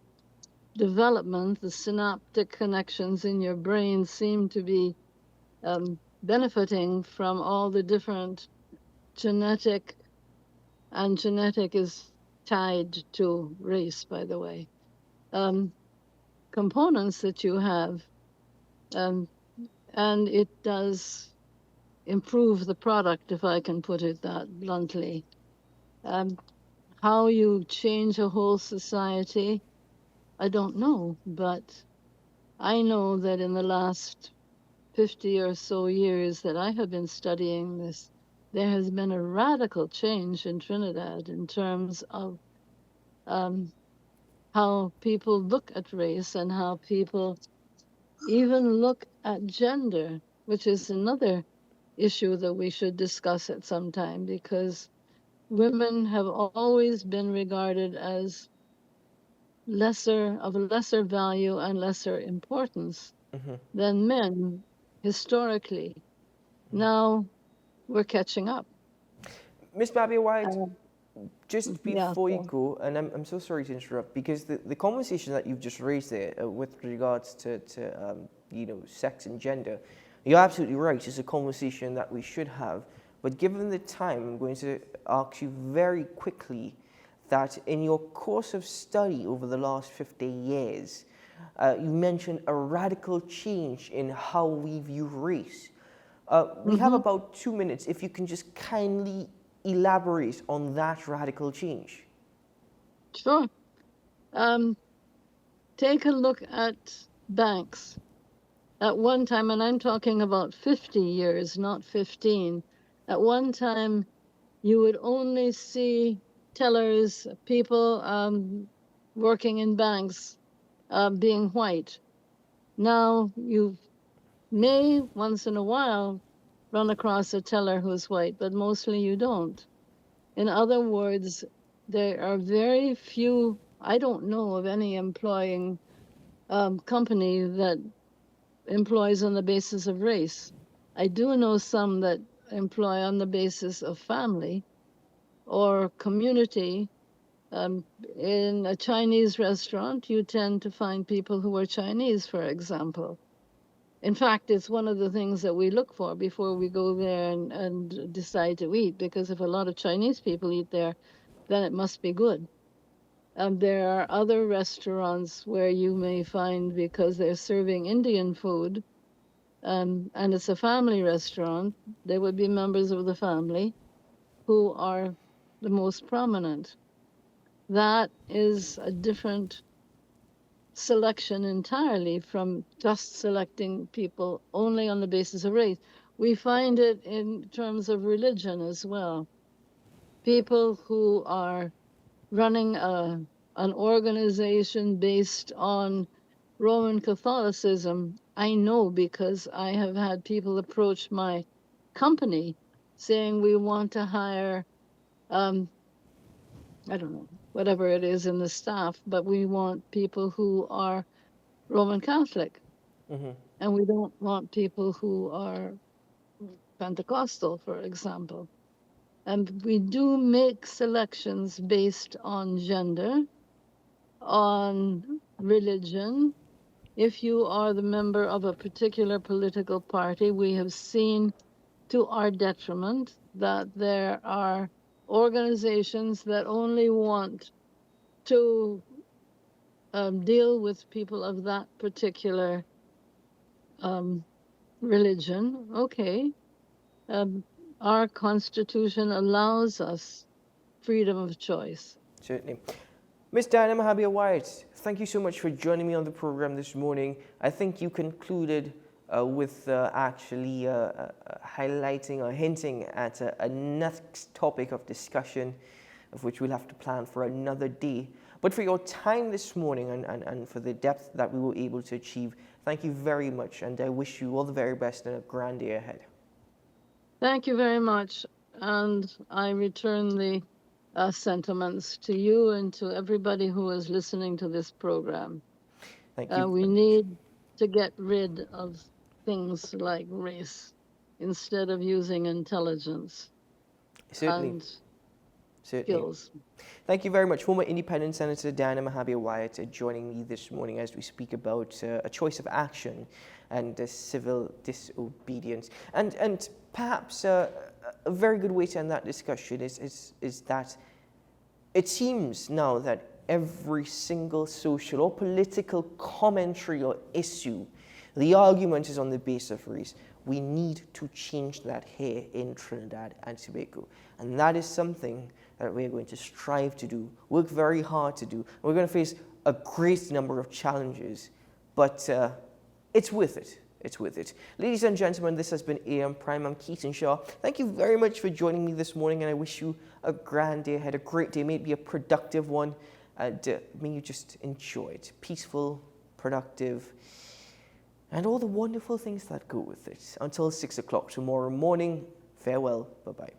development. The synaptic connections in your brain seem to be benefiting from all the different genetic, and genetic is tied to race, by the way, components that you have, and it does improve the product, if I can put it that bluntly. How you change a whole society, I don't know, but I know that in the last 50 or so years that I have been studying this, there has been a radical change in Trinidad in terms of how people look at race and how people even look at gender, which is another issue that we should discuss at some time, because women have always been regarded as lesser value and lesser importance than men historically. Now we're catching up. Ms. Babia White, just before you so. go, and I'm so sorry to interrupt, because the conversation that you've just raised there with regards to you know, sex and gender, you're absolutely right. It's a conversation that we should have. But given the time, I'm going to ask you very quickly that in your course of study over the last 50 years, you mentioned a radical change in how we view race. We have about 2 minutes. If you can just kindly elaborate on that radical change. Sure. Take a look at banks. At one time, and I'm talking about 50 years, not 15, at one time you would only see tellers, people working in banks being white. Now you may once in a while run across a teller who's white, but mostly you don't. In other words, there are very few, I don't know of any employing company that employs on the basis of race. I do know some that employ on the basis of family or community. In a Chinese restaurant, you tend to find people who are Chinese, for example. In fact, it's one of the things that we look for before we go there and decide to eat, because if a lot of Chinese people eat there, then it must be good. There are other restaurants where you may find, because they're serving Indian food, and it's a family restaurant, there would be members of the family who are the most prominent. That is a different selection entirely from just selecting people only on the basis of race. We find it in terms of religion as well. People who are running an organization based on Roman Catholicism, I know because I have had people approach my company saying we want to hire, I don't know, whatever it is in the staff, but we want people who are Roman Catholic. And we don't want people who are Pentecostal, for example. And we do make selections based on gender, on religion. If you are the member of a particular political party, we have seen to our detriment that there are organizations that only want to deal with people of that particular religion. Okay. Our Constitution allows us freedom of choice. Certainly. Ms. Diana Mahabir-Wyatt, thank you so much for joining me on the program this morning. I think you concluded with actually highlighting or hinting at a next topic of discussion, of which we'll have to plan for another day. But for your time this morning and for the depth that we were able to achieve, thank you very much, and I wish you all the very best and a grand day ahead. Thank you very much, and I return the sentiments to you and to everybody who is listening to this program. Thank you. We need to get rid of things like race instead of using intelligence and skills. Thank you very much. Former Independent Senator Diana Mahabir-Wyatt joining me this morning as we speak about a choice of action and civil disobedience. And perhaps a very good way to end that discussion is that it seems now that every single social or political commentary or issue, the argument is on the basis of race. We need to change that here in Trinidad and Tobago. And that is something that we're going to strive to do, work very hard to do. We're going to face a great number of challenges, but it's worth it. It's worth it. Ladies and gentlemen, this has been AM Prime. I'm Keaton Shaw. Thank you very much for joining me this morning, and I wish you a grand day ahead, a great day, maybe a productive one, and may you just enjoy it. Peaceful, productive, and all the wonderful things that go with it. Until 6 o'clock tomorrow morning, farewell, bye-bye.